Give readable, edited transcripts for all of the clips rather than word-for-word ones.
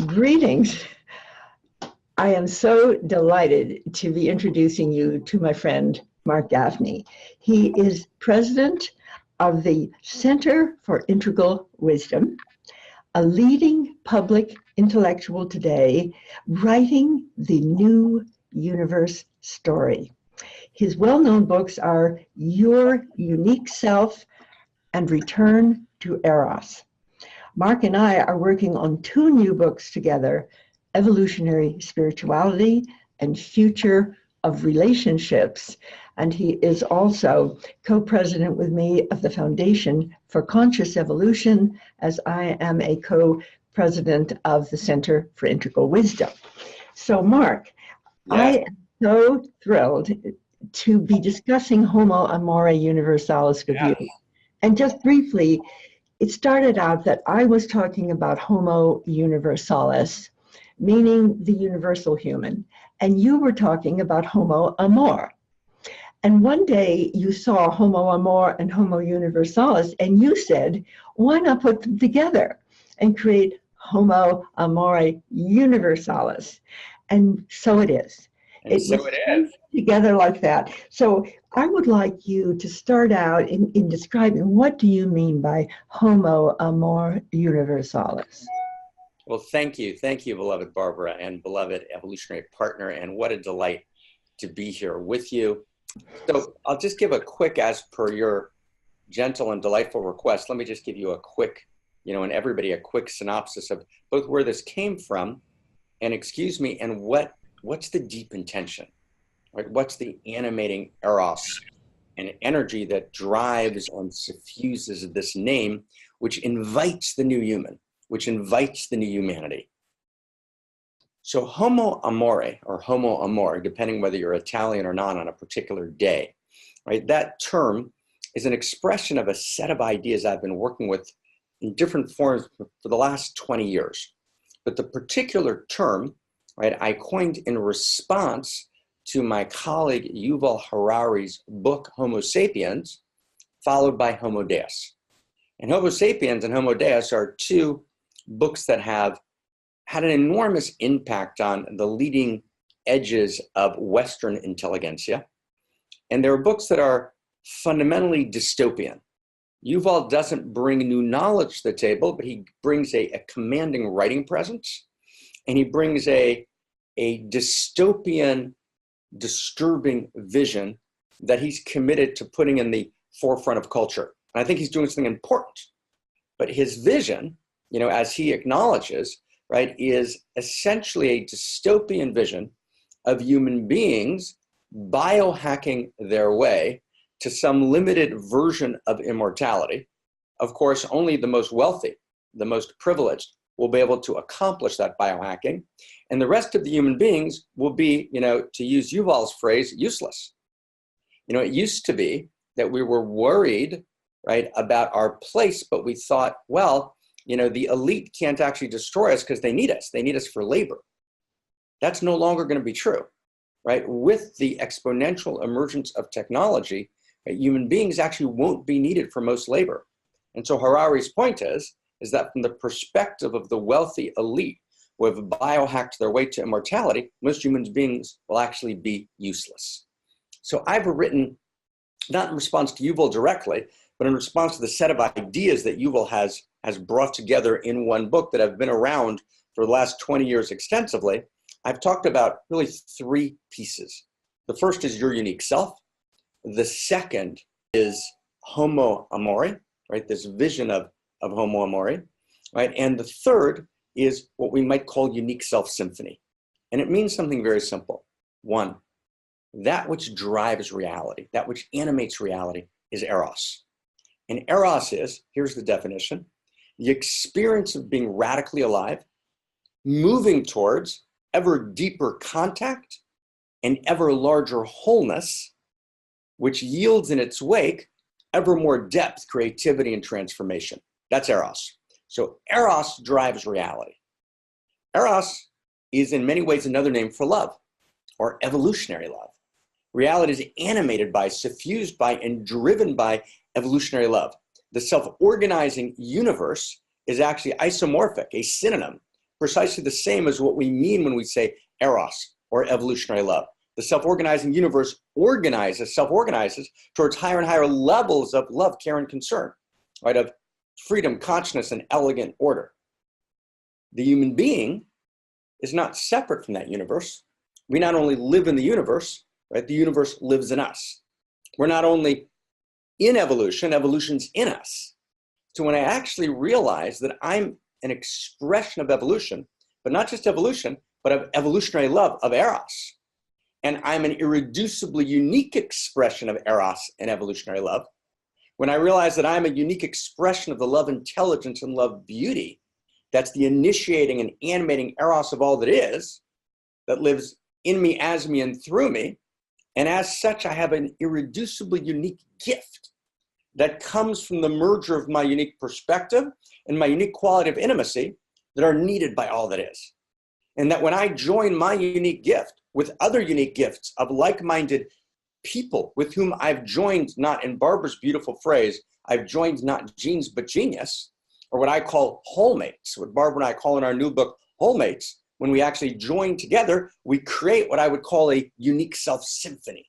Greetings. I am so delighted to be introducing you to my friend, Marc Gafni. He is president of the Center for Integral Wisdom, a leading public intellectual today, writing the new universe story. His well-known books are Your Unique Self and Return to Eros. Marc and I are working on two new books together, Evolutionary Spirituality and Future of Relationships. And he is also co-president with me of the Foundation for Conscious Evolution, as I am a co-president of the Center for Integral Wisdom. So Marc, I am so thrilled to be discussing Homo Amor Universalis with you. And just briefly, it started out that I was talking about Homo Universalis, meaning the universal human, and you were talking about Homo Amor. And one day you saw Homo Amor and Homo Universalis, and you said, why not put them together and create Homo Amor Universalis? And so it is. It is together like that. So I would like you to start out in describing, what do you mean by Homo Amor Universalis? Well, thank you. Thank you, beloved Barbara and beloved evolutionary partner. And what a delight to be here with you. So I'll just give a quick, as per your gentle and delightful request, let me just give you a quick, and everybody a quick synopsis of both where this came from and, excuse me, and what's the deep intention, right? What's the animating eros and energy that drives and suffuses this name, which invites the new human, which invites the new humanity. So Homo Amore, or Homo Amor, depending whether you're Italian or not on a particular day, right? That term is an expression of a set of ideas I've been working with in different forms for the last 20 years. But the particular term, right, I coined in response to my colleague Yuval Harari's book, Homo Sapiens, followed by Homo Deus. And Homo Sapiens and Homo Deus are two books that have had an enormous impact on the leading edges of Western intelligentsia. And they're books that are fundamentally dystopian. Yuval doesn't bring new knowledge to the table, but he brings a commanding writing presence. And he brings a dystopian, disturbing vision that he's committed to putting in the forefront of culture. And I think he's doing something important. But his vision, as he acknowledges, right, is essentially a dystopian vision of human beings biohacking their way to some limited version of immortality. Of course, only the most wealthy, the most privileged will be able to accomplish that biohacking. And the rest of the human beings will be, to use Yuval's phrase, useless. It used to be that we were worried, right, about our place, but we thought, well, the elite can't actually destroy us because they need us. They need us for labor. That's no longer going to be true, right? With the exponential emergence of technology, human beings actually won't be needed for most labor. And so Harari's point is that from the perspective of the wealthy elite who have biohacked their way to immortality, most human beings will actually be useless. So I've written, not in response to Yuval directly, but in response to the set of ideas that Yuval has brought together in one book that have been around for the last 20 years extensively. I've talked about really three pieces. The first is your unique self. The second is Homo Amore, right? This vision of Homo Amore, right? And the third is what we might call unique self symphony. And it means something very simple. One, that which drives reality, that which animates reality is eros. And eros is, here's the definition, the experience of being radically alive, moving towards ever deeper contact and ever larger wholeness, which yields in its wake ever more depth, creativity, and transformation. That's eros. So eros drives reality. Eros is in many ways another name for love, or evolutionary love. Reality is animated by, suffused by, and driven by evolutionary love. The self-organizing universe is actually isomorphic, a synonym precisely the same as what we mean when we say eros, or evolutionary love. The self-organizing universe self-organizes towards higher and higher levels of love, care, and concern, right? Of freedom, consciousness, and elegant order. The human being is not separate from that universe. We not only live in the universe, right? The universe lives in us. We're not only in evolution, evolution's in us. So when I actually realize that I'm an expression of evolution, but not just evolution, but of evolutionary love, of eros, and I'm an irreducibly unique expression of eros and evolutionary love, when I realize that I'm a unique expression of the love intelligence and love beauty, that's the initiating and animating eros of all that is, that lives in me, as me, and through me, and as such, I have an irreducibly unique gift that comes from the merger of my unique perspective and my unique quality of intimacy that are needed by all that is. And that when I join my unique gift with other unique gifts of like-minded people with whom I've joined, not in Barbara's beautiful phrase, I've joined not genes but genius, or what I call wholemates, what Barbara and I call in our new book wholemates. When we actually join together, we create what I would call a unique self-symphony,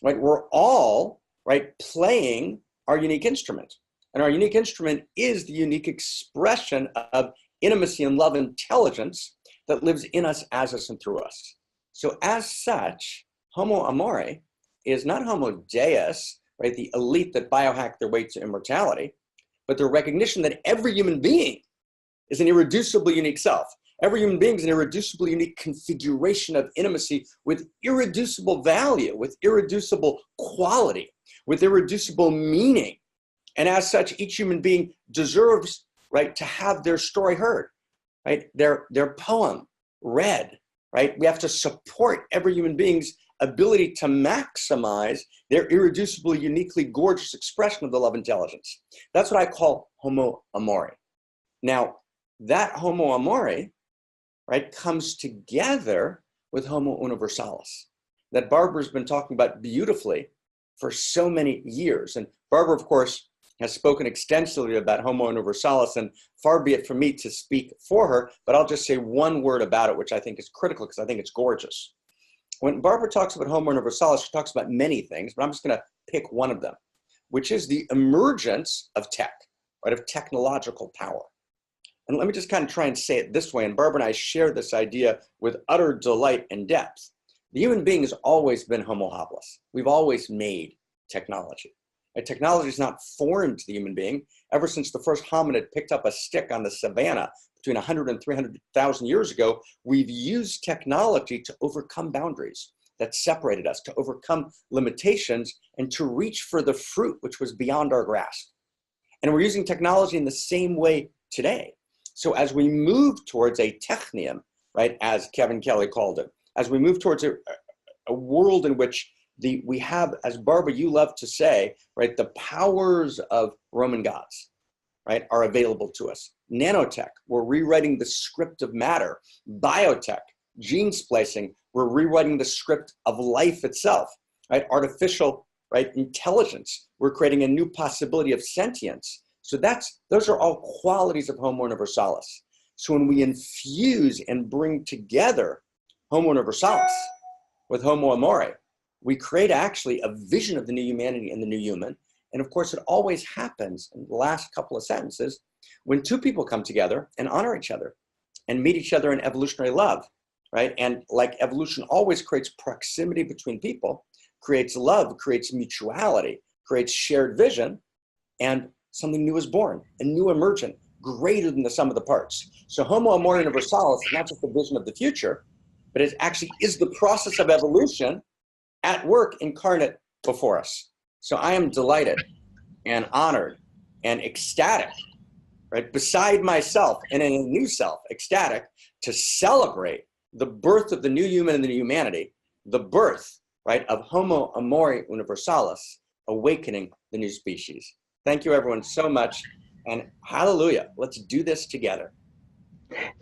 right? We're all, right, playing our unique instrument. And our unique instrument is the unique expression of intimacy and love intelligence that lives in us, as us, and through us. So as such, Homo Amore is not Homo Deus, right, the elite that biohack their way to immortality, but the recognition that every human being is an irreducibly unique self. Every human being is an irreducibly unique configuration of intimacy with irreducible value, with irreducible quality, with irreducible meaning. And as such, each human being deserves, right, to have their story heard, right, their poem read, right? We have to support every human being's ability to maximize their irreducibly, uniquely gorgeous expression of the love intelligence. That's what I call Homo Amore. Now, that Homo Amore, right, comes together with Homo Universalis, that Barbara's been talking about beautifully for so many years. And Barbara, of course, has spoken extensively about Homo Universalis, and far be it from me to speak for her, but I'll just say one word about it, which I think is critical because I think it's gorgeous. When Barbara talks about Homo Universalis, she talks about many things, but I'm just going to pick one of them, which is the emergence of tech, right, of technological power. And let me just kind of try and say it this way, and Barbara and I share this idea with utter delight and depth. The human being has always been Homo habilis. We've always made technology. And technology is not foreign to the human being. Ever since the first hominid picked up a stick on the savannah between 100 and 300,000 years ago, we've used technology to overcome boundaries that separated us, to overcome limitations, and to reach for the fruit which was beyond our grasp. And we're using technology in the same way today. So as we move towards a technium, right, as Kevin Kelly called it, as we move towards a world in which we have, as Barbara, you love to say, right, the powers of Roman gods, right, are available to us. Nanotech, we're rewriting the script of matter. Biotech, gene splicing, we're rewriting the script of life itself, right? Artificial, right, intelligence, we're creating a new possibility of sentience. So those are all qualities of Homo Universalis. So when we infuse and bring together Homo Universalis with Homo Amore, we create actually a vision of the new humanity and the new human. And of course, it always happens in the last couple of sentences when two people come together and honor each other and meet each other in evolutionary love, right? And like evolution always creates proximity between people, creates love, creates mutuality, creates shared vision, and something new is born, a new emergent, greater than the sum of the parts. So Homo Amor Universalis is not just the vision of the future, but it actually is the process of evolution at work incarnate before us. So I am delighted and honored and ecstatic, right, beside myself and in a new self, ecstatic to celebrate the birth of the new human and the new humanity, the birth, right, of Homo Amor Universalis, awakening the new species. Thank you, everyone, so much, and hallelujah. Let's do this together.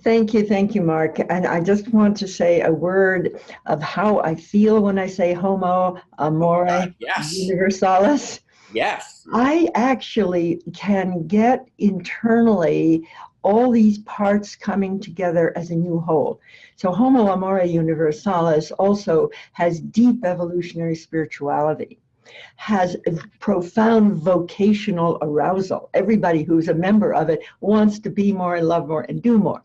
Thank you, Marc. And I just want to say a word of how I feel when I say Homo Amor Yes. Universalis. Yes. I actually can get internally all these parts coming together as a new whole. So Homo Amor Universalis also has deep evolutionary spirituality, has a profound vocational arousal. Everybody who's a member of it wants to be more and love more and do more.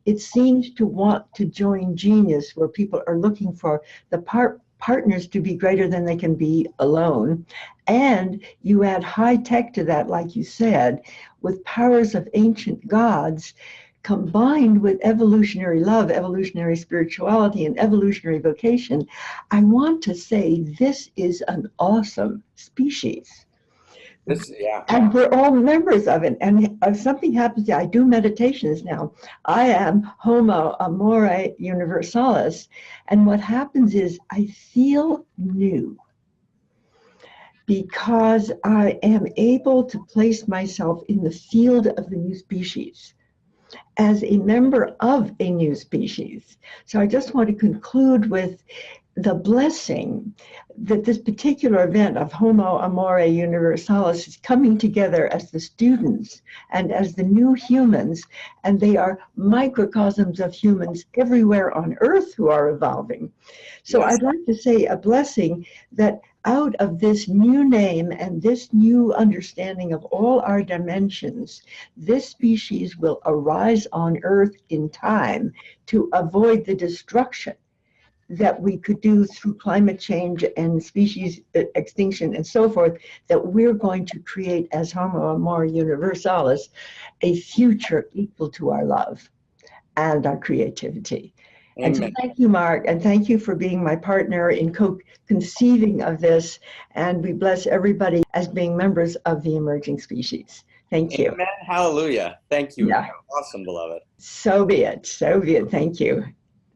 It seems to want to join genius, where people are looking for the partners to be greater than they can be alone. And you add high tech to that, like you said, with powers of ancient gods combined with evolutionary love, evolutionary spirituality, and evolutionary vocation. I want to say this is an awesome species. Yeah. And we're all members of it. And if something happens, I do meditations now. I am Homo Amor Universalis. And what happens is I feel new because I am able to place myself in the field of the new species as a member of a new species. So I just want to conclude with the blessing that this particular event of Homo Amor Universalis is coming together as the students and as the new humans, and they are microcosms of humans everywhere on Earth who are evolving. So Yes. I'd like to say a blessing that out of this new name and this new understanding of all our dimensions, this species will arise on Earth in time to avoid the destruction that we could do through climate change and species extinction and so forth, that we're going to create as Homo Amor Universalis a future equal to our love and our creativity. Amen. And so thank you, Marc, and thank you for being my partner in conceiving of this. And we bless everybody as being members of the emerging species. Thank you. Amen. Hallelujah. Thank you. Yeah. Awesome, beloved. So be it. So be it. Thank you.